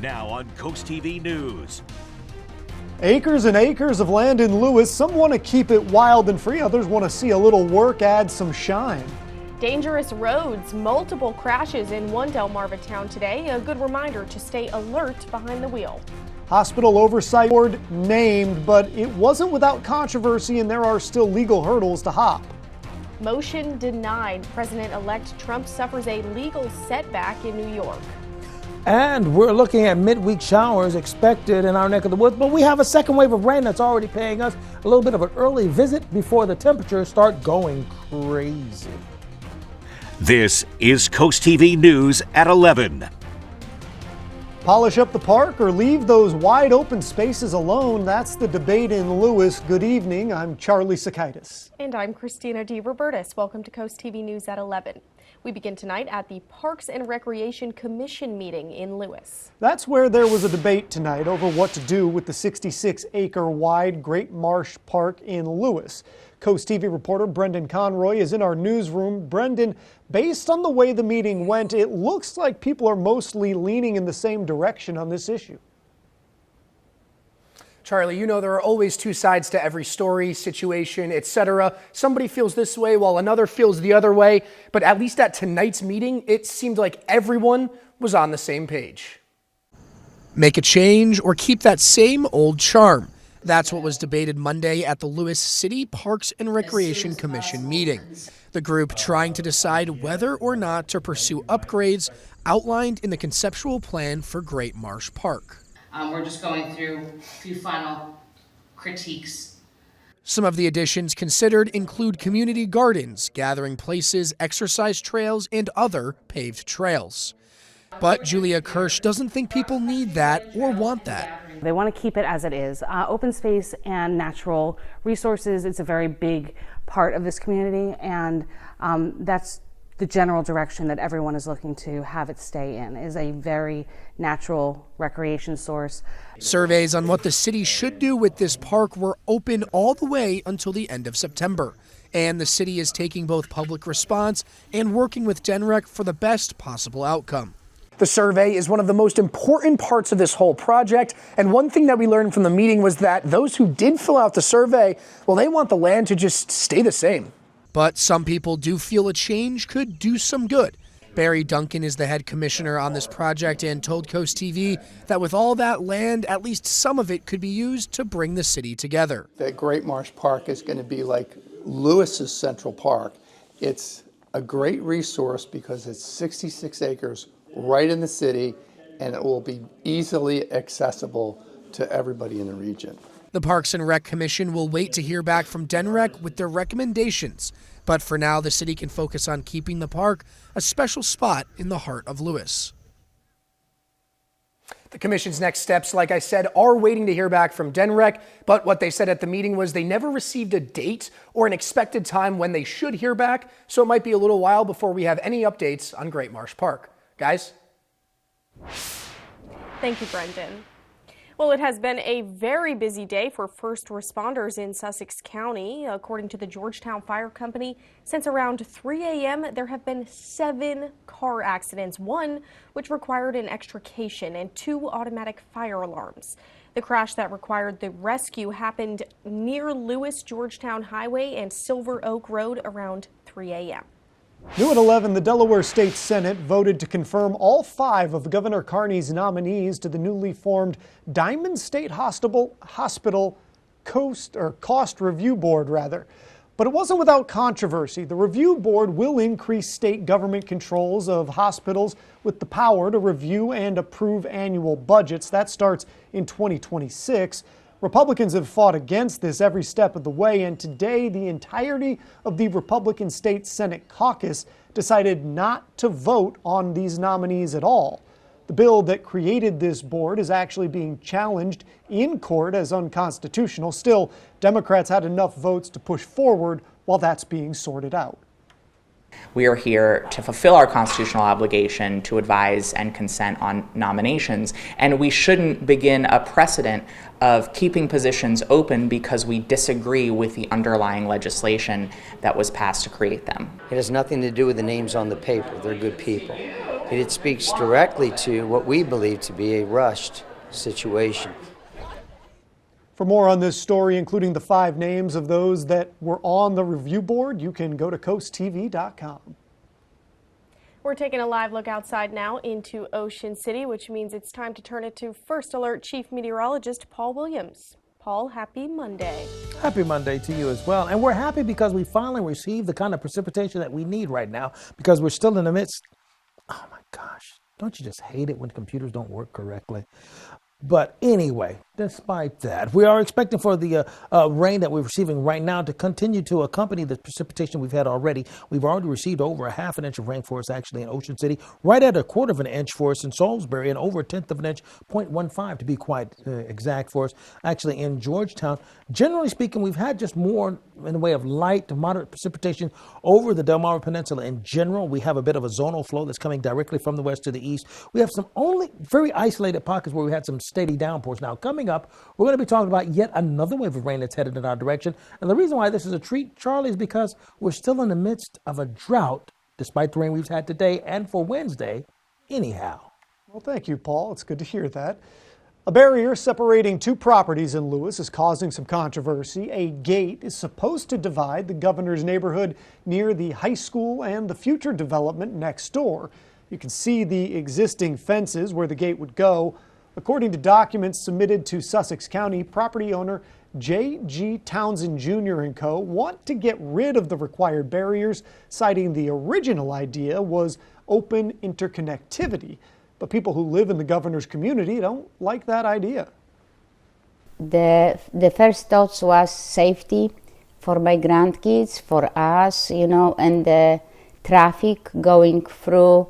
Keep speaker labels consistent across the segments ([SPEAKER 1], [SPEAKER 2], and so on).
[SPEAKER 1] Now on CoastTV News.
[SPEAKER 2] Acres and acres of land in Lewes. Some want to keep it wild and free. Others want to see a little work add some shine.
[SPEAKER 3] Dangerous roads, multiple crashes in one Delmarva town today. A good reminder to stay alert behind the wheel.
[SPEAKER 2] Hospital Oversight Board named, but it wasn't without controversy and there are still legal hurdles to hop.
[SPEAKER 3] Motion denied. President-elect Trump suffers a legal setback in New York.
[SPEAKER 4] And we're looking at midweek showers expected in our neck of the woods, but we have a second wave of rain that's already paying us a little bit of an early visit before the temperatures start going crazy.
[SPEAKER 1] This is CoastTV News at 11.
[SPEAKER 2] Polish up the park or leave those wide open spaces alone? That's the debate in Lewes. Good evening. I'm Charlie Sakaitis.
[SPEAKER 3] And I'm Christina DeRobertis. Welcome to CoastTV News at 11. We begin tonight at the Parks and Recreation Commission meeting in Lewes. That's
[SPEAKER 2] where there was a debate tonight over what to do with the 66-acre wide Great Marsh Park in Lewes. CoastTV reporter Brendan Conroy is in our newsroom. Brendan, based on the way the meeting went, it looks like people are mostly leaning in the same direction on this issue.
[SPEAKER 5] Charlie, you know there are always two sides to every story, situation, etc. Somebody feels this way while another feels the other way. But at least at tonight's meeting, it seemed like everyone was on the same page. Make a change or keep that same old charm. That's what was debated Monday at the Lewes City Parks and Recreation Commission meeting. The group trying to decide whether or not to pursue upgrades outlined in the conceptual plan for Great Marsh Park.
[SPEAKER 6] We're just going through a few final critiques.
[SPEAKER 5] Some of the additions considered include community gardens, gathering places, exercise trails, and other paved trails. But Julia Kirsch doesn't think people need that or want that.
[SPEAKER 7] They want to keep it as it is. Open space and natural resources, it's a very big part of this community, and that's the general direction that everyone is looking to have it stay in, is a very natural recreation source.
[SPEAKER 5] Surveys on what the city should do with this park were open all the way until the end of September. And the city is taking both public response and working with DenRec for the best possible outcome. The survey is one of the most important parts of this whole project. And one thing that we learned from the meeting was that those who did fill out the survey, well, they want the land to just stay the same. But some people do feel a change could do some good. Barry Duncan is the head commissioner on this project and told CoastTV that with all that land, at least some of it could be used to bring the city together.
[SPEAKER 8] That Great Marsh Park is going to be like Lewis's Central Park. It's a great resource because it's 66 acres right in the city, and it will be easily accessible to everybody in the region.
[SPEAKER 5] The Parks and Rec Commission will wait to hear back from DenRec with their recommendations. But for now, the city can focus on keeping the park a special spot in the heart of Lewes. The commission's next steps, like I said, are waiting to hear back from DenRec. But what they said at the meeting was they never received a date or an expected time when they should hear back. So it might be a little while before we have any updates on Great Marsh Park. Guys?
[SPEAKER 3] Thank you, Brendan. Well, it has been a very busy day for first responders in Sussex County. According to the Georgetown Fire Company, since around 3 a.m., there have been 7 car accidents, 1 which required an extrication and 2 automatic fire alarms. The crash that required the rescue happened near Lewes Georgetown Highway and Silver Oak Road around 3 a.m.
[SPEAKER 2] New at 11, the Delaware State Senate voted to confirm all 5 of Governor Carney's nominees to the newly formed Diamond State Hospital Cost Review Board, But it wasn't without controversy. The review board will increase state government controls of hospitals with the power to review and approve annual budgets. That starts in 2026. Republicans have fought against this every step of the way, and today the entirety of the Republican State Senate caucus decided not to vote on these nominees at all. The bill that created this board is actually being challenged in court as unconstitutional. Still, Democrats had enough votes to push forward while that's being sorted out.
[SPEAKER 9] We are here to fulfill our constitutional obligation to advise and consent on nominations, and we shouldn't begin a precedent of keeping positions open because we disagree with the underlying legislation that was passed to create them.
[SPEAKER 10] It has nothing to do with the names on the paper. They're good people. It speaks directly to what we believe to be a rushed situation.
[SPEAKER 2] For more on this story, including the 5 names of those that were on the review board, you can go to CoastTV.com.
[SPEAKER 3] We're taking a live look outside now into Ocean City, which means it's time to turn it to First Alert Chief Meteorologist Paul Williams. Paul, happy Monday.
[SPEAKER 4] Happy Monday to you as well. And we're happy because we finally received the kind of precipitation that we need right now, because we're still in the midst. Oh my gosh, don't you just hate it when computers don't work correctly? But anyway, despite that, we are expecting for the rain that we're receiving right now to continue to accompany the precipitation we've had already. We've already received over a half an inch of rain for us actually in Ocean City, right at a quarter of an inch for us in Salisbury, and over a tenth of an inch, 0.15 to be quite exact for us, actually in Georgetown. Generally speaking, we've had just more in the way of light to moderate precipitation over the Delmarva Peninsula in general. We have a bit of a zonal flow that's coming directly from the west to the east. We have some only very isolated pockets where we had some steady downpours. Now, coming up, we're going to be talking about yet another wave of rain that's headed in our direction. And the reason why this is a treat, Charlie, is because we're still in the midst of a drought, despite the rain we've had today and for Wednesday, anyhow.
[SPEAKER 2] Well, thank you, Paul. It's good to hear that. A barrier separating 2 properties in Lewes is causing some controversy. A gate is supposed to divide the governor's neighborhood near the high school and the future development next door. You can see the existing fences where the gate would go. According to documents submitted to Sussex County, property owner J.G. Townsend Jr. & Co. want to get rid of the required barriers, citing the original idea was open interconnectivity. But people who live in the governor's community don't like that idea.
[SPEAKER 11] The first thoughts was safety for my grandkids, for us, and the traffic going through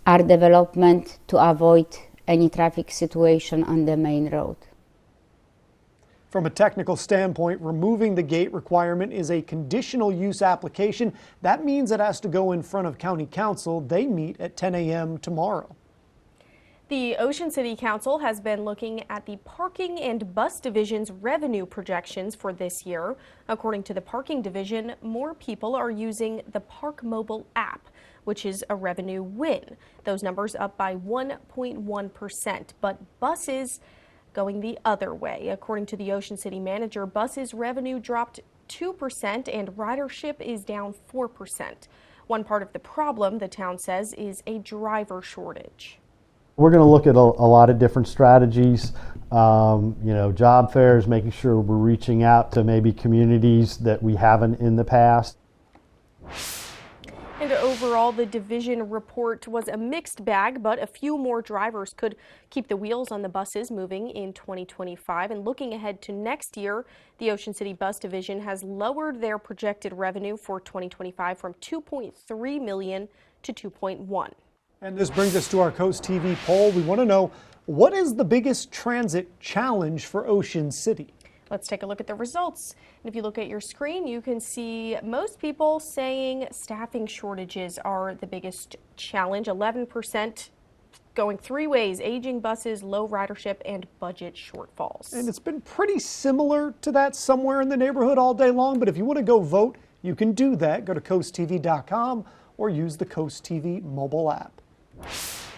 [SPEAKER 11] our development to avoid any traffic situation on the main road.
[SPEAKER 2] From a technical standpoint, removing the gate requirement is a conditional use application. That means it has to go in front of County Council. They meet at 10 a.m. tomorrow.
[SPEAKER 3] The Ocean City Council has been looking at the Parking and Bus Division's revenue projections for this year. According to the Parking Division, more people are using the Park mobile app, which is a revenue win. Those numbers up by 1.1%, but buses going the other way. According to the Ocean City manager, buses revenue dropped 2% and ridership is down 4%. One part of the problem, the town says, is a driver shortage.
[SPEAKER 12] We're going to look at a lot of different strategies, job fairs, making sure we're reaching out to maybe communities that we haven't in the past.
[SPEAKER 3] And overall, the division report was a mixed bag, but a few more drivers could keep the wheels on the buses moving in 2025. And looking ahead to next year, the Ocean City Bus Division has lowered their projected revenue for 2025 from $2.3 million to $2.1.
[SPEAKER 2] And this brings us to our Coast TV poll. We want to know, what is the biggest transit challenge for Ocean City?
[SPEAKER 3] Let's take a look at the results. And if you look at your screen, you can see most people saying staffing shortages are the biggest challenge. 11% going 3 ways: aging buses, low ridership, and budget shortfalls.
[SPEAKER 2] And it's been pretty similar to that somewhere in the neighborhood all day long. But if you want to go vote, you can do that. Go to CoastTV.com or use the Coast TV mobile app.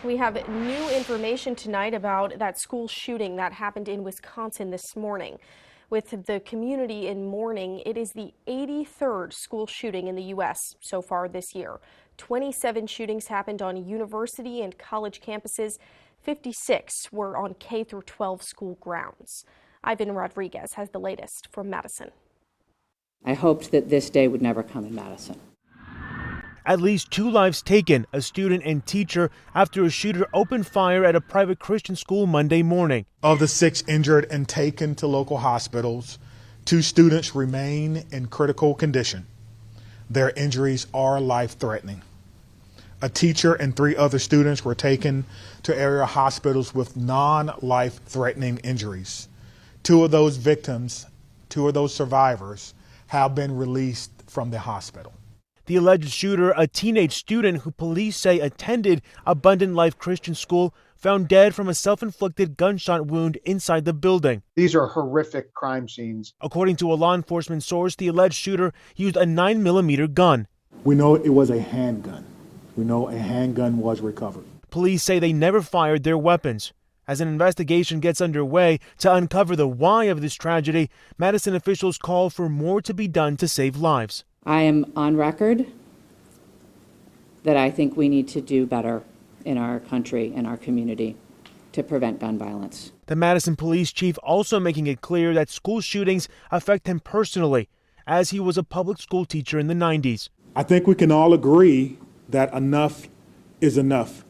[SPEAKER 3] We have new information tonight about that school shooting that happened in Wisconsin this morning. With the community in mourning, it is the 83rd school shooting in the U.S. so far this year. 27 shootings happened on university and college campuses. 56 were on K-12 school grounds. Ivan Rodriguez has the latest from Madison.
[SPEAKER 13] I hoped that this day would never come in Madison.
[SPEAKER 14] At least 2 lives taken, a student and teacher, after a shooter opened fire at a private Christian school Monday morning.
[SPEAKER 15] Of the 6 injured and taken to local hospitals, 2 students remain in critical condition. Their injuries are life-threatening. A teacher and 3 other students were taken to area hospitals with non-life-threatening injuries. 2 of those victims, 2 of those survivors, have been released from the hospital.
[SPEAKER 14] The alleged shooter, a teenage student who police say attended Abundant Life Christian School, found dead from a self-inflicted gunshot wound inside the building.
[SPEAKER 16] These are horrific crime scenes.
[SPEAKER 14] According to a law enforcement source, the alleged shooter used a 9mm gun.
[SPEAKER 17] We know it was a handgun.
[SPEAKER 15] We know a handgun was recovered.
[SPEAKER 14] Police say they never fired their weapons. As an investigation gets underway to uncover the why of this tragedy, Madison officials call for more to be done to save lives.
[SPEAKER 13] I am on record that I think we need to do better in our country and our community to prevent gun violence.
[SPEAKER 14] The Madison police chief also making it clear that school shootings affect him personally, as he was a public school teacher in the 90s.
[SPEAKER 15] I think we can all agree that enough is enough.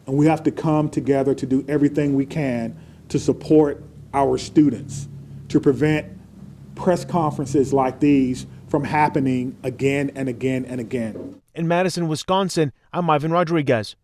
[SPEAKER 15] And we have to come together to do everything we can to support our students, to prevent press conferences like these from happening again and again and again.
[SPEAKER 14] In Madison, Wisconsin, I'm Ivan Rodriguez.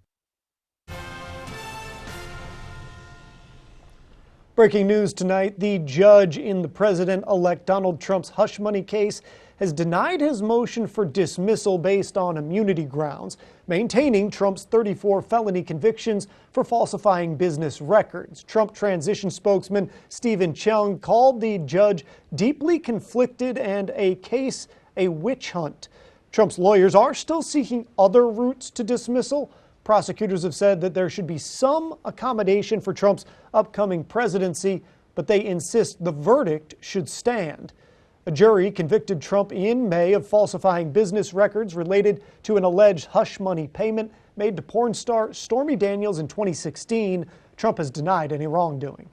[SPEAKER 2] Breaking news tonight, the judge in the President-elect Donald Trump's hush money case has denied his motion for dismissal based on immunity grounds, maintaining Trump's 34 felony convictions for falsifying business records. Trump transition spokesman Stephen Chung called the judge deeply conflicted and a case a witch hunt. Trump's lawyers are still seeking other routes to dismissal. Prosecutors have said that there should be some accommodation for Trump's upcoming presidency, but they insist the verdict should stand. A jury convicted Trump in May of falsifying business records related to an alleged hush money payment made to porn star Stormy Daniels in 2016. Trump has denied any wrongdoing.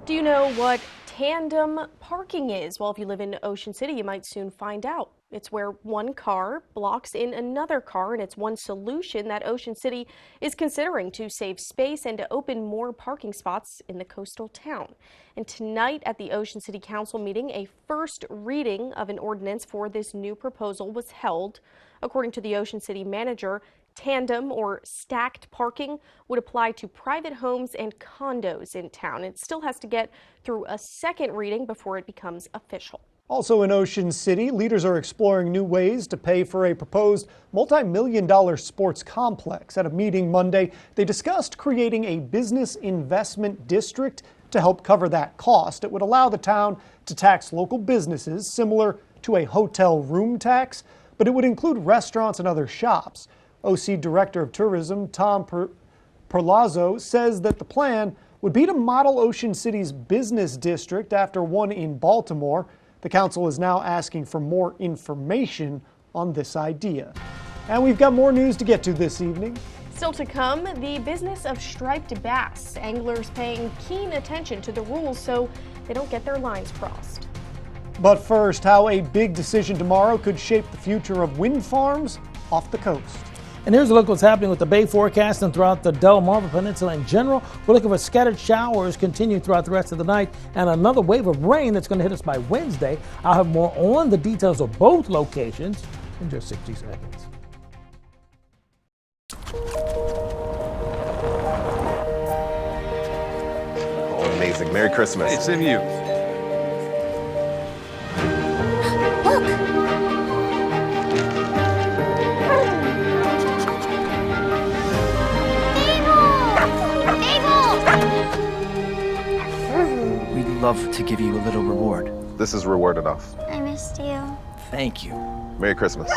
[SPEAKER 3] Do you know what tandem parking is? Well, if you live in Ocean City, you might soon find out. It's where one car blocks in another car, and it's one solution that Ocean City is considering to save space and to open more parking spots in the coastal town. And tonight at the Ocean City Council meeting, a first reading of an ordinance for this new proposal was held. According to the Ocean City manager, tandem or stacked parking would apply to private homes and condos in town. It still has to get through a second reading before it becomes official.
[SPEAKER 2] Also in Ocean City, leaders are exploring new ways to pay for a proposed multi-million-dollar sports complex. At a meeting Monday, they discussed creating a business investment district to help cover that cost. It would allow the town to tax local businesses similar to a hotel room tax, but it would include restaurants and other shops. OC Director of Tourism Tom Perlazzo says that the plan would be to model Ocean City's business district after one in Baltimore. The council is now asking for more information on this idea. And we've got more news to get to this evening.
[SPEAKER 3] Still to come, the business of striped bass. Anglers paying keen attention to the rules so they don't get their lines crossed.
[SPEAKER 2] But first, how a big decision tomorrow could shape the future of wind farms off the coast.
[SPEAKER 4] And here's a look at what's happening with the Bay forecast and throughout the Delmarva Peninsula in general. We're looking for scattered showers continuing throughout the rest of the night and another wave of rain that's going to hit us by Wednesday. I'll have more on the details of both locations in just 60 seconds.
[SPEAKER 17] Oh, amazing. Merry Christmas.
[SPEAKER 18] Hey, same to you.
[SPEAKER 19] Love to give you a little reward.
[SPEAKER 17] This is reward enough.
[SPEAKER 20] I missed you.
[SPEAKER 19] Thank you.
[SPEAKER 17] Merry Christmas.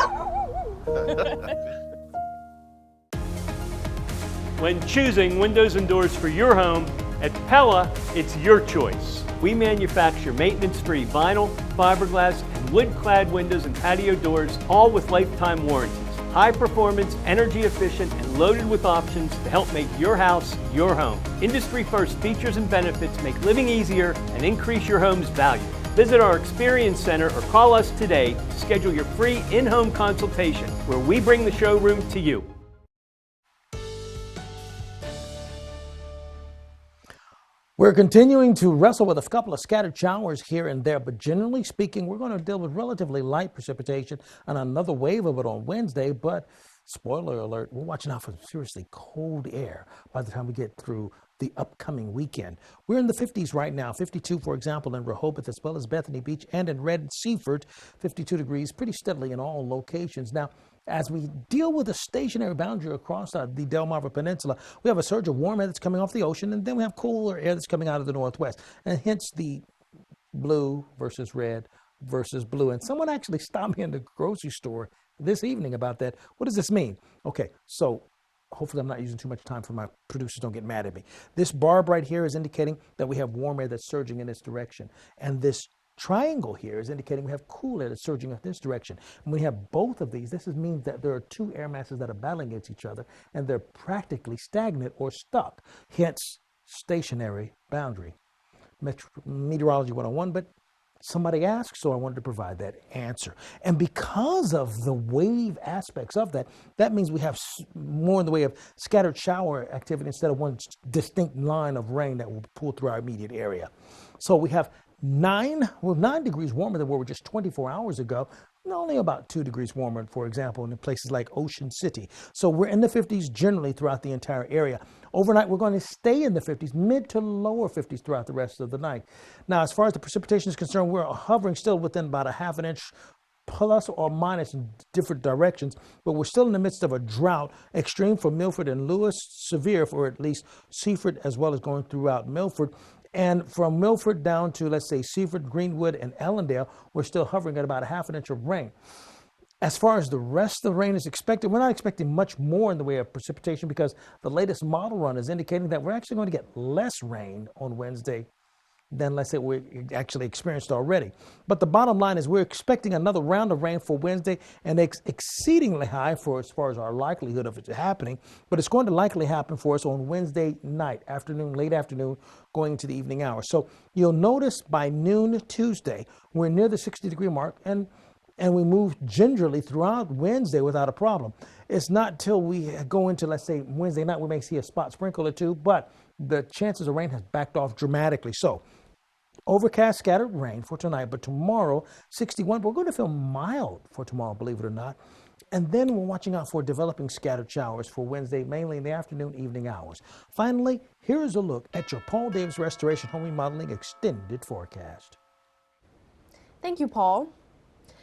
[SPEAKER 21] When choosing windows and doors for your home, at Pella, it's your choice. We manufacture maintenance-free vinyl, fiberglass, and wood-clad windows and patio doors, all with lifetime warranties. High performance, energy efficient, and loaded with options to help make your house your home. Industry first features and benefits make living easier and increase your home's value. Visit our Experience Center or call us today to schedule your free in-home consultation where we bring the showroom to you.
[SPEAKER 4] We're continuing to wrestle with a couple of scattered showers here and there, but generally speaking, we're going to deal with relatively light precipitation and another wave of it on Wednesday. But spoiler alert, we're watching out for seriously cold air by the time we get through the upcoming weekend. We're in the 50s right now, 52, for example, in Rehoboth, as well as Bethany Beach and in Red Seaford, 52 degrees pretty steadily in all locations. Now, as we deal with a stationary boundary across the Delmarva Peninsula, we have a surge of warm air that's coming off the ocean, and then we have cooler air that's coming out of the northwest, and hence the blue versus red versus blue. And someone actually stopped me in the grocery store this evening about that. What does this mean? Okay, so hopefully I'm not using too much time for my producers don't get mad at me. This barb right here is indicating that we have warm air that's surging in this direction. And this triangle here is indicating we have cool air that's surging in this direction. And we have both of these. This means that there are two air masses that are battling against each other, and they're practically stagnant or stuck. Hence, stationary boundary. Meteorology 101, but somebody asked, so I wanted to provide that answer. And because of the wave aspects of that, that means we have more in the way of scattered shower activity instead of one distinct line of rain that will pull through our immediate area. So we have 9 degrees warmer than where we were just 24 hours ago, and only about 2 degrees warmer, for example, in places like Ocean City. So we're in the 50s generally throughout the entire area. Overnight, we're going to stay in the 50s, mid to lower 50s throughout the rest of the night. Now, as far as the precipitation is concerned, we're hovering still within about a half an inch plus or minus in different directions, but we're still in the midst of a drought, extreme for Milford and Lewes, severe for at least Seaford, as well as going throughout Milford. And from Milford down to, let's say, Seaford, Greenwood, and Ellendale, we're still hovering at about a half an inch of rain. As far as the rest of the rain is expected, we're not expecting much more in the way of precipitation because the latest model run is indicating that we're actually going to get less rain on Wednesday than, let's say, we actually experienced already. But the bottom line is we're expecting another round of rain for Wednesday, and it's exceedingly high for as far as our likelihood of it happening, but it's going to likely happen for us on Wednesday night, afternoon, late afternoon, going into the evening hours. So you'll notice by noon Tuesday, we're near the 60-degree mark, and we move gingerly throughout Wednesday without a problem. It's not till we go into, let's say, Wednesday night, we may see a spot sprinkle or two, but the chances of rain has backed off dramatically. So overcast, scattered rain for tonight, but tomorrow, 61. We're going to feel mild for tomorrow, believe it or not. And then we're watching out for developing scattered showers for Wednesday, mainly in the afternoon, evening hours. Finally, here is a look at your Paul Davis Restoration Home Remodeling Extended Forecast.
[SPEAKER 3] Thank you, Paul.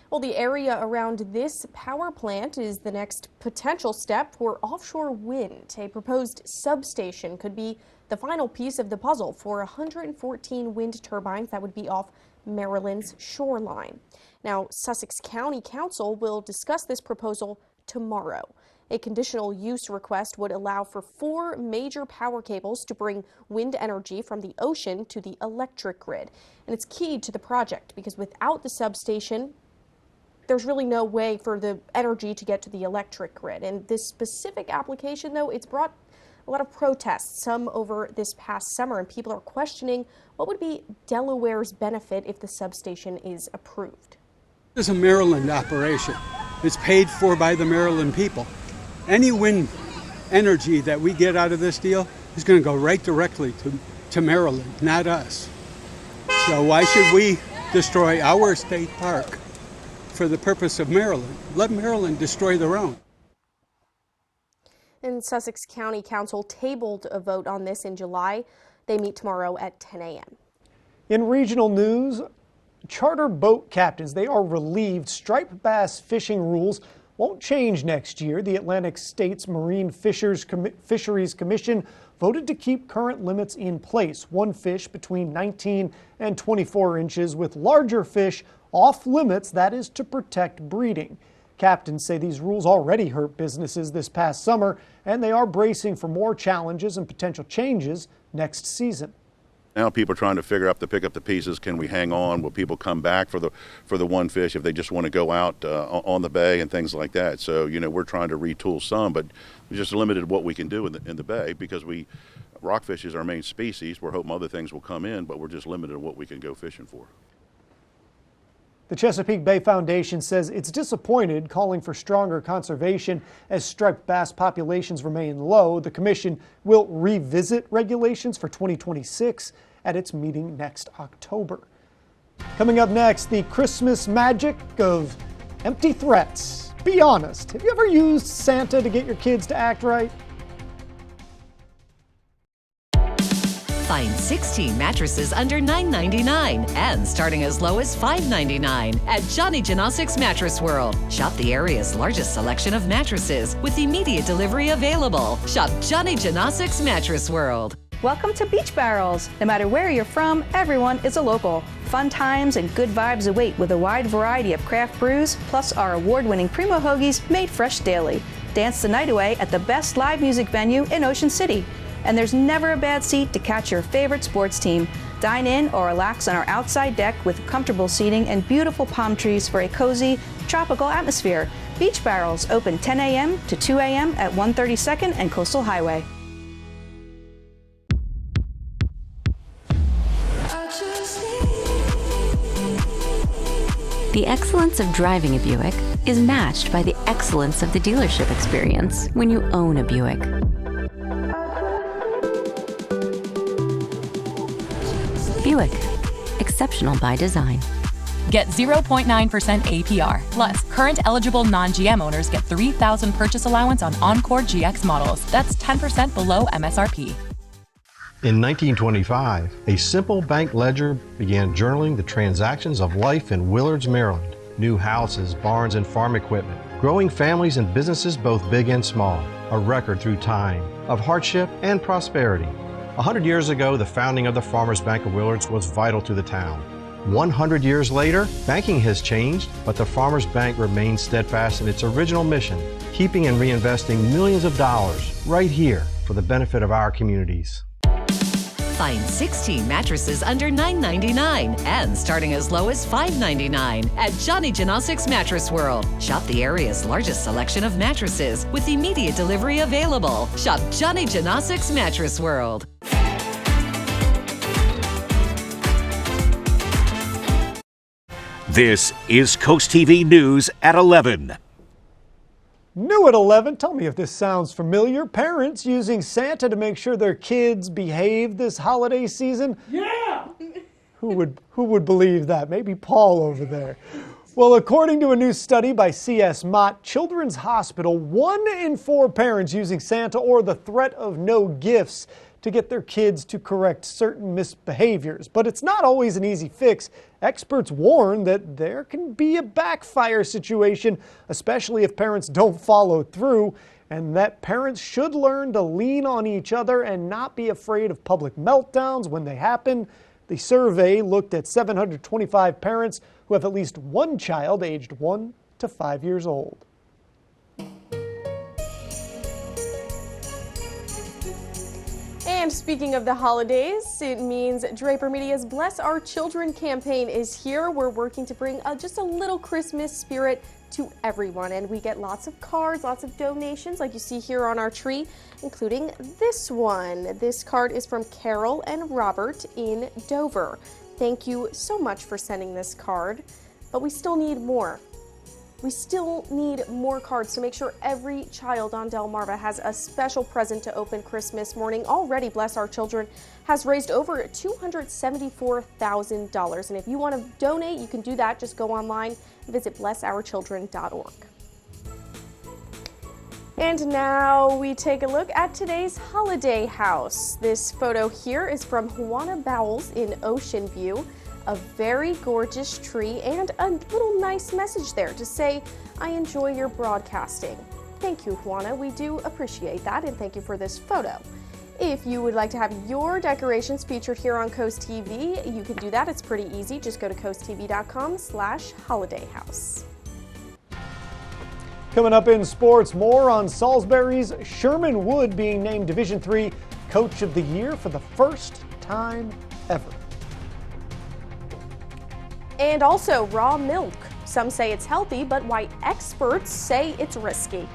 [SPEAKER 3] Well, the area around this power plant is the next potential step for offshore wind. A proposed substation could be the final piece of the puzzle for 114 wind turbines that would be off Maryland's shoreline. Now, Sussex County Council will discuss this proposal tomorrow. A conditional use request would allow for 4 major power cables to bring wind energy from the ocean to the electric grid. And it's key to the project because without the substation, there's really no way for the energy to get to the electric grid. And this specific application, though, it's brought a lot of protests, some over this past summer, and people are questioning what would be Delaware's benefit if the substation is approved.
[SPEAKER 18] This is a Maryland operation. It's paid for by the Maryland people. Any wind energy that we get out of this deal is going to go right directly to Maryland, not us. So why should we destroy our state park for the purpose of Maryland? Let Maryland destroy their own.
[SPEAKER 3] And Sussex County Council tabled a vote on this in July. They meet tomorrow at 10 a.m.
[SPEAKER 2] In regional news, charter boat captains, they are relieved striped bass fishing rules won't change next year. The Atlantic States Marine Fisheries Commission voted to keep current limits in place. One fish between 19 and 24 inches with larger fish off limits, that is to protect breeding. Captains say these rules already hurt businesses this past summer, and they are bracing for more challenges and potential changes next season.
[SPEAKER 20] Now people are trying to figure out to pick up the pieces. Can we hang on? Will people come back for the one fish if they just want to go out on the bay and things like that? So, you know, we're trying to retool some, but we're just limited what we can do in the bay because rockfish is our main species. We're hoping other things will come in, but we're just limited to what we can go fishing for.
[SPEAKER 2] The Chesapeake Bay Foundation says it's disappointed, calling for stronger conservation as striped bass populations remain low. The commission will revisit regulations for 2026 at its meeting next October. Coming up next, the Christmas magic of empty threats. Be honest, have you ever used Santa to get your kids to act right?
[SPEAKER 22] Find 16 mattresses under $9.99 and starting as low as $5.99 at Johnny Janosik's Mattress World. Shop the area's largest selection of mattresses with immediate delivery available. Shop Johnny Janosik's Mattress World.
[SPEAKER 1] Welcome to Beach Barrels. No matter where you're from, everyone is a local. Fun times and good vibes await with a wide variety of craft brews, plus our award-winning Primo Hoagies made fresh daily. Dance the night away at the best live music venue in Ocean City. And there's never a bad seat to catch your favorite sports team. Dine in or relax on our outside deck with comfortable seating and beautiful palm trees for a cozy, tropical atmosphere. Beach Barrels open 10 a.m. to 2 a.m. at 132nd and Coastal Highway.
[SPEAKER 6] The excellence of driving a Buick is matched by the excellence of the dealership experience when you own a Buick. Buick, exceptional by design.
[SPEAKER 23] Get 0.9% APR. Plus, current eligible non-GM owners get $3,000 purchase allowance on Encore GX models. That's 10% below MSRP.
[SPEAKER 24] In 1925, a simple bank ledger began journaling the transactions of life in Willards, Maryland. New houses, barns, and farm equipment. Growing families and businesses both big and small. A record through time of hardship and prosperity. 100 years ago, the founding of the Farmers Bank of Willards was vital to the town. 100 years later, banking has changed, but the Farmers Bank remains steadfast in its original mission, keeping and reinvesting millions of dollars right here for the benefit of our communities.
[SPEAKER 22] Find 16 mattresses under $9.99 and starting as low as $5.99 at Johnny Janosik's Mattress World. Shop the area's largest selection of mattresses with immediate delivery available. Shop Johnny Janosik's Mattress World.
[SPEAKER 25] This is Coast TV News at 11.
[SPEAKER 2] New at 11, tell me if this sounds familiar. Parents using Santa to make sure their kids behave this holiday season? Yeah! Who would believe that? Maybe Paul over there. Well, according to a new study by C.S. Mott Children's Hospital, 1 in 4 parents using Santa or the threat of no gifts to get their kids to correct certain misbehaviors. But it's not always an easy fix. Experts warn that there can be a backfire situation, especially if parents don't follow through, and that parents should learn to lean on each other and not be afraid of public meltdowns when they happen. The survey looked at 725 parents who have at least one child aged 1 to 5 years old.
[SPEAKER 3] And speaking of the holidays, it means Draper Media's Bless Our Children campaign is here. We're working to bring just a little Christmas spirit to everyone. And we get lots of cards, lots of donations like you see here on our tree, including this one. This card is from Carol and Robert in Dover. Thank you so much for sending this card, but we still need more. We still need more cards to make sure every child on Delmarva has a special present to open Christmas morning. Already, Bless Our Children has raised over $274,000. And if you want to donate, you can do that. Just go online and visit blessourchildren.org. And now we take a look at today's holiday house. This photo here is from Juana Bowles in Ocean View. A very gorgeous tree and a little nice message there to say, I enjoy your broadcasting. Thank you, Juana. We do appreciate that, and thank you for this photo. If you would like to have your decorations featured here on Coast TV, you can do that. It's pretty easy. Just go to coasttv.com/holidayhouse.
[SPEAKER 2] Coming up in sports, more on Salisbury's Sherman Wood being named Division III Coach of the Year for the first time ever.
[SPEAKER 3] And also raw milk. Some say it's healthy, but why experts say it's risky.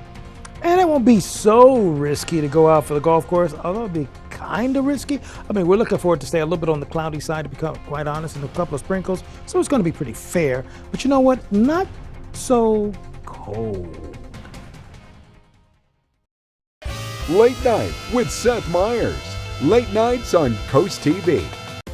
[SPEAKER 4] And it won't be so risky to go out for the golf course, although it'll be kind of risky. I mean, we're looking forward to stay a little bit on the cloudy side, to become quite honest, and a couple of sprinkles. So it's going to be pretty fair. But you know what? Not so cold.
[SPEAKER 26] Late Night with Seth Meyers. Late nights on Coast TV.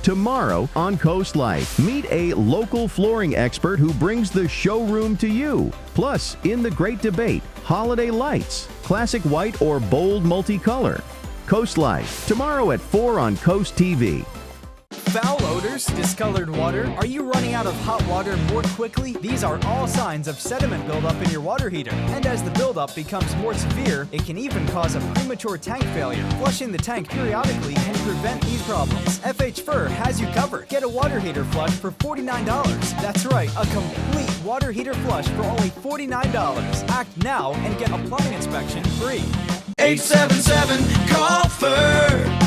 [SPEAKER 27] Tomorrow on Coast Life, meet a local flooring expert who brings the showroom to you. Plus, in the great debate, holiday lights, classic white or bold multicolor. Coast Life, tomorrow at 4 on Coast TV.
[SPEAKER 28] Foul
[SPEAKER 5] odors, discolored water? Are you running out of hot water more quickly? These are all signs of sediment buildup in your water heater. And as the buildup becomes more severe, it can even cause a premature tank failure. Flushing the tank periodically can prevent these problems. FH Fur has you covered. Get a water heater flush for $49. That's right, a complete water heater flush for only $49. Act now and get a plumbing inspection free.
[SPEAKER 7] 877-CALL-FUR.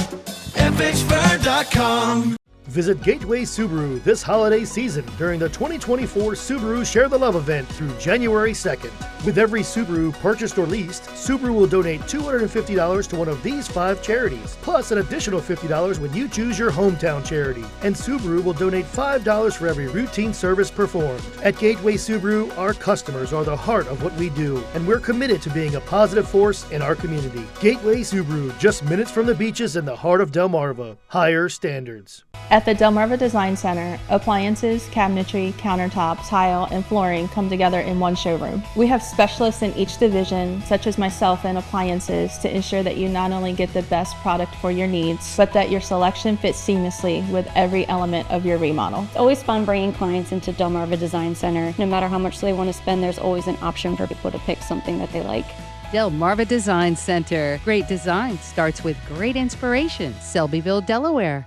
[SPEAKER 7] FHFur.com.
[SPEAKER 8] Visit Gateway Subaru this holiday season during the 2024 Subaru Share the Love event through January 2nd. With every Subaru purchased or leased, Subaru will donate $250 to one of these 5 charities, plus an additional $50 when you choose your hometown charity. And Subaru will donate $5 for every routine service performed. At Gateway Subaru, our customers are the heart of what we do, and we're committed to being a positive force in our community. Gateway Subaru, just minutes from the beaches in the heart of Delmarva. Higher standards.
[SPEAKER 9] At the Delmarva Design Center, appliances, cabinetry, countertops, tile, and flooring come together in one showroom. We have specialists in each division, such as myself in appliances, to ensure that you not only get the best product for your needs, but that your selection fits seamlessly with every element of your remodel.
[SPEAKER 10] It's always fun bringing clients into Delmarva Design Center. No matter how much they want to spend, there's always an option for people to pick something that they like.
[SPEAKER 11] Delmarva Design Center. Great design starts with great inspiration. Selbyville, Delaware.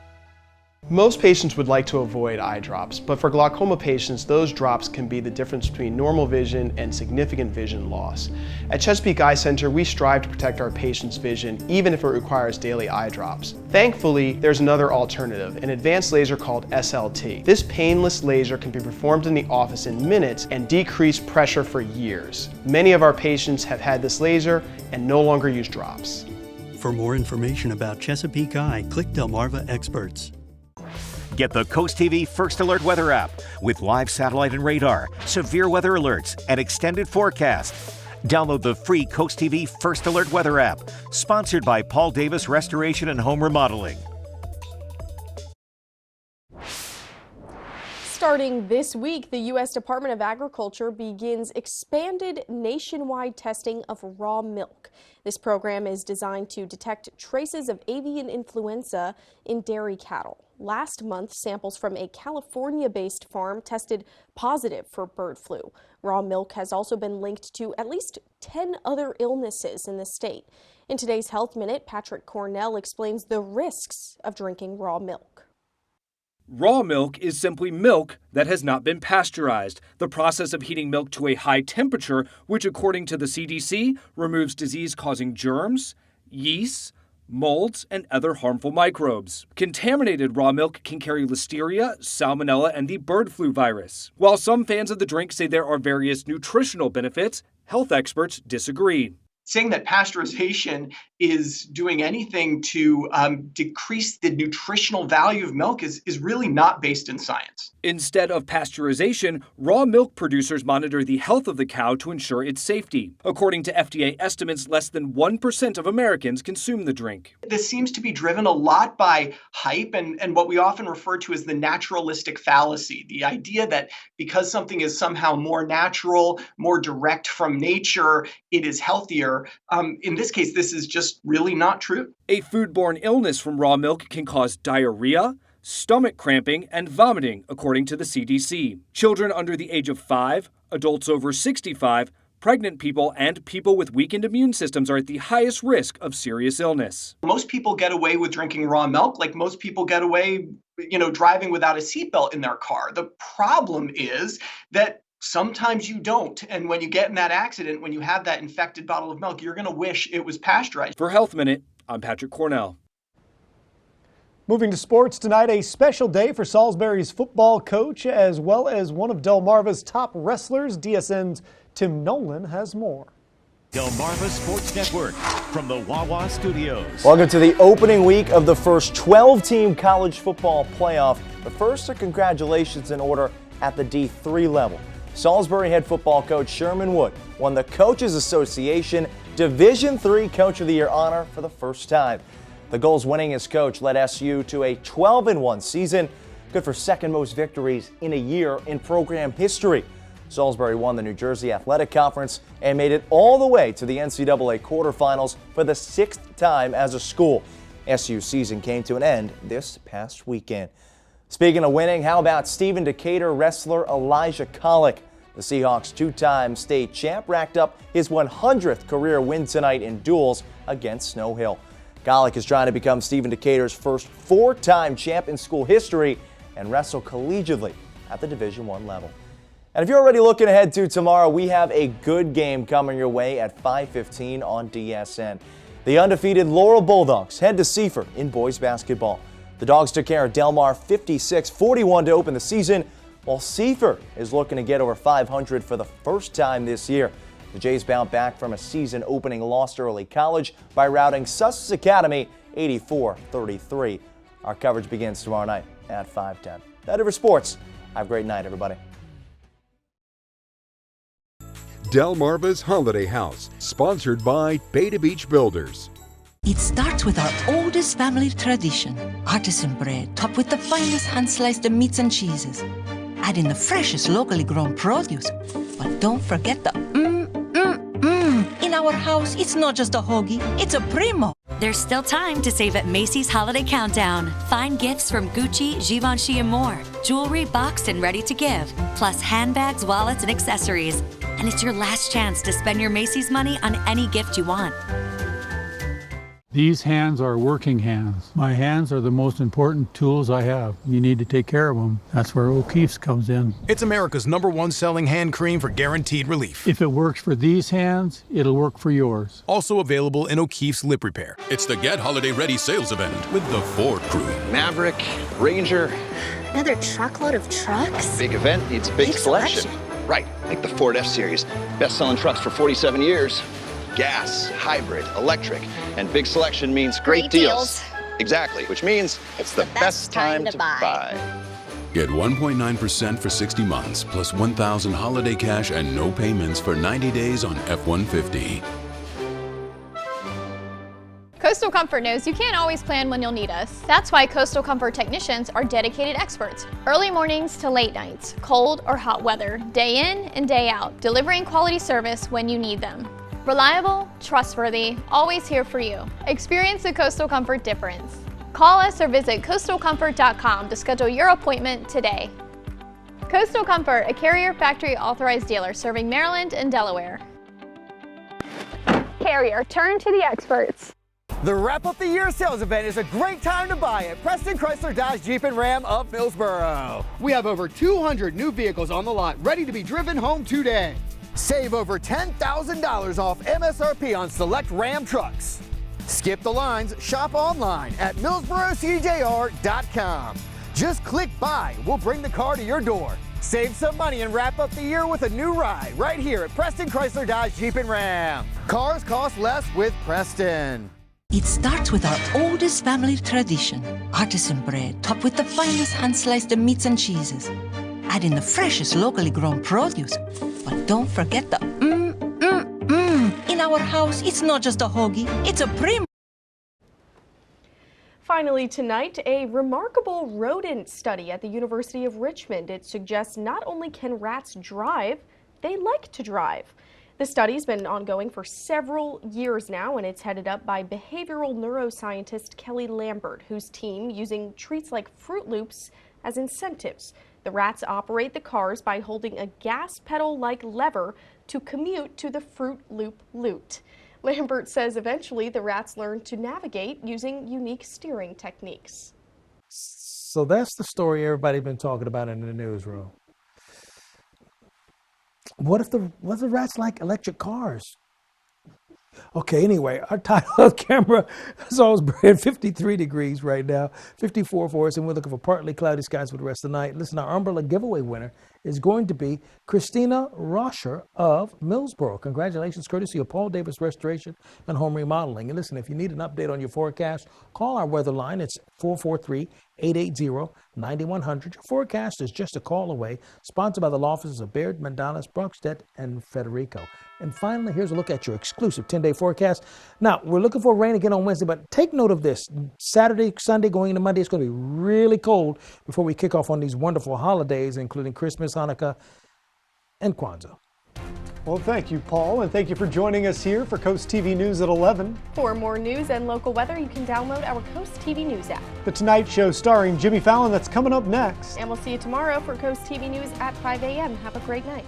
[SPEAKER 12] Most patients would like to avoid eye drops, but for glaucoma patients, those drops can be the difference between normal vision and significant vision loss. At Chesapeake Eye Center, we strive to protect our patients' vision, even if it requires daily eye drops. Thankfully, there's another alternative, an advanced laser called SLT. This painless laser can be performed in the office in minutes and decrease pressure for years. Many of our patients have had this laser and no longer use drops.
[SPEAKER 28] For more information about Chesapeake Eye, click Delmarva Experts.
[SPEAKER 25] Get the CoastTV First Alert weather app with live satellite and radar, severe weather alerts, and extended forecast. Download the free CoastTV First Alert weather app, sponsored by Paul Davis Restoration and Home Remodeling.
[SPEAKER 3] Starting this week, the U.S. Department of Agriculture begins expanded nationwide testing of raw milk. This program is designed to detect traces of avian influenza in dairy cattle. Last month, samples from a California-based farm tested positive for bird flu. Raw milk has also been linked to at least 10 other illnesses in the state. In today's Health Minute, Patrick Cornell explains the risks of drinking raw milk.
[SPEAKER 29] Raw milk is simply milk that has not been pasteurized, the process of heating milk to a high temperature, which according to the CDC removes disease-causing germs, yeasts, molds, and other harmful microbes. Contaminated raw milk can carry listeria, salmonella, and the bird flu virus. While some fans of the drink say there are various nutritional benefits, health experts disagree.
[SPEAKER 30] Saying that pasteurization is doing anything to decrease the nutritional value of milk is really not based in science.
[SPEAKER 29] Instead of pasteurization, raw milk producers monitor the health of the cow to ensure its safety. According to FDA estimates, less than 1% of Americans consume the drink.
[SPEAKER 30] This seems to be driven a lot by hype and what we often refer to as the naturalistic fallacy, the idea that because something is somehow more natural, more direct from nature, it is healthier. In this case, this is just really not true.
[SPEAKER 29] A foodborne illness from raw milk can cause diarrhea, stomach cramping, and vomiting, according to the CDC. Children under the age of 5, adults over 65, pregnant people, and people with weakened immune systems are at the highest risk of serious illness.
[SPEAKER 30] Most people get away with drinking raw milk like most people get away, driving without a seatbelt in their car. The problem is that sometimes you don't. And when you get in that accident, when you have that infected bottle of milk, you're going to wish it was pasteurized.
[SPEAKER 29] For Health Minute, I'm Patrick Cornell.
[SPEAKER 2] Moving to sports tonight, a special day for Salisbury's football coach, as well as one of Delmarva's top wrestlers. DSN's Tim Nolan has more.
[SPEAKER 25] Delmarva Sports Network from the Wawa Studios.
[SPEAKER 31] Welcome to the opening week of the first 12-team college football playoff. But first, a congratulations in order at the D3 level. Salisbury head football coach Sherman Wood won the Coaches Association Division III Coach of the Year honor for the first time. The Gulls winning as coach led SU to a 12-1 season, good for second most victories in a year in program history. Salisbury won the New Jersey Athletic Conference and made it all the way to the NCAA quarterfinals for the 6th time as a school. SU's season came to an end this past weekend. Speaking of winning, how about Stephen Decatur wrestler Elijah Collick? The Seahawks' two-time state champ racked up his 100th career win tonight in duels against Snow Hill. Collick is trying to become Stephen Decatur's first four-time champ in school history and wrestle collegiately at the Division I level. And if you're already looking ahead to tomorrow, we have a good game coming your way at 5:15 on DSN. The undefeated Laurel Bulldogs head to Seaford in boys basketball. The Dogs took care of Del Mar 56-41 to open the season, while Seaford is looking to get over 500 for the first time this year. The Jays bounce back from a season-opening loss to Early College by routing Sussex Academy 84-33. Our coverage begins tomorrow night at 5:10. That's it for sports. Have a great night, everybody.
[SPEAKER 26] Delmarva's Holiday House, sponsored by Beta Beach Builders.
[SPEAKER 1] It starts with our oldest family tradition, artisan bread topped with the finest hand-sliced meats and cheeses. Add in the freshest locally grown produce, but don't forget the In our house, it's not just a hoagie, it's a primo.
[SPEAKER 7] There's still time to save at Macy's Holiday Countdown. Find gifts from Gucci, Givenchy, and more. Jewelry boxed and ready to give, plus handbags, wallets, and accessories. And it's your last chance to spend your Macy's money on any gift you want.
[SPEAKER 13] These hands are working hands. My hands are the most important tools I have. You need to take care of them. That's where O'Keeffe's comes in.
[SPEAKER 14] It's America's #1 selling hand cream for guaranteed relief.
[SPEAKER 13] If it works for these hands, it'll work for yours.
[SPEAKER 14] Also available in O'Keeffe's Lip Repair.
[SPEAKER 15] It's the Get Holiday Ready sales event with the Ford crew.
[SPEAKER 16] Maverick, Ranger.
[SPEAKER 17] Another truckload of trucks?
[SPEAKER 16] Big event needs a big selection. Right, like the Ford F-Series. Best-selling trucks for 47 years. Gas, hybrid, electric, and big selection means great deals. Exactly, which means it's the best time to buy.
[SPEAKER 15] Get 1.9% for 60 months, plus 1,000 holiday cash and no payments for 90 days on F-150.
[SPEAKER 18] Coastal Comfort knows you can't always plan when you'll need us. That's why Coastal Comfort technicians are dedicated experts. Early mornings to late nights, cold or hot weather, day in and day out, delivering quality service when you need them. Reliable, trustworthy, always here for you. Experience the Coastal Comfort difference. Call us or visit coastalcomfort.com to schedule your appointment today. Coastal Comfort, a Carrier factory authorized dealer serving Maryland and Delaware. Carrier, turn to the experts.
[SPEAKER 19] The Wrap Up the Year sales event is a great time to buy at Preston Chrysler Dodge Jeep and Ram of Millsboro.
[SPEAKER 20] We have over 200 new vehicles on the lot ready to be driven home today.
[SPEAKER 19] Save over $10,000 off MSRP on select Ram trucks. Skip the lines, shop online at MillsboroCJR.com. Just click buy, we'll bring the car to your door. Save some money and wrap up the year with a new ride right here at Preston Chrysler Dodge Jeep and Ram. Cars cost less with Preston.
[SPEAKER 1] It starts with our oldest family tradition, artisan bread topped with the finest hand-sliced meats and cheeses. Add in the freshest locally grown produce, but don't forget the In our house, it's not just a hoagie, it's a primo.
[SPEAKER 3] Finally tonight, a remarkable rodent study at the University of Richmond. It suggests not only can rats drive, they like to drive. The study's been ongoing for several years now, and it's headed up by behavioral neuroscientist Kelly Lambert, whose team using treats like Fruit Loops as incentives. The rats operate the cars by holding a gas pedal-like lever to commute to the Fruit Loop loot. Lambert says eventually the rats learn to navigate using unique steering techniques.
[SPEAKER 4] So that's the story everybody's been talking about in the newsroom. What if the rats like electric cars? Okay, anyway, our title camera is always at 53 degrees right now, 54 for us, and we're looking for partly cloudy skies for the rest of the night. Listen, our umbrella giveaway winner is going to be Christina Roscher of Millsboro. Congratulations, courtesy of Paul Davis Restoration and Home Remodeling. And listen, if you need an update on your forecast, call our weather line. It's 443-880-9100. Your forecast is just a call away. Sponsored by the law offices of Baird, Mandalas, Brockstedt, and Federico. And finally, here's a look at your exclusive 10-day forecast. Now, we're looking for rain again on Wednesday, but take note of this. Saturday, Sunday, going into Monday, it's going to be really cold before we kick off on these wonderful holidays, including Christmas, Hanukkah, and Kwanzaa.
[SPEAKER 2] Well, thank you, Paul, and thank you for joining us here for Coast TV News at 11.
[SPEAKER 3] For more news and local weather, you can download our Coast TV News app.
[SPEAKER 2] The Tonight Show starring Jimmy Fallon, that's coming up next.
[SPEAKER 3] And we'll see you tomorrow for Coast TV News at 5 a.m. Have a great night.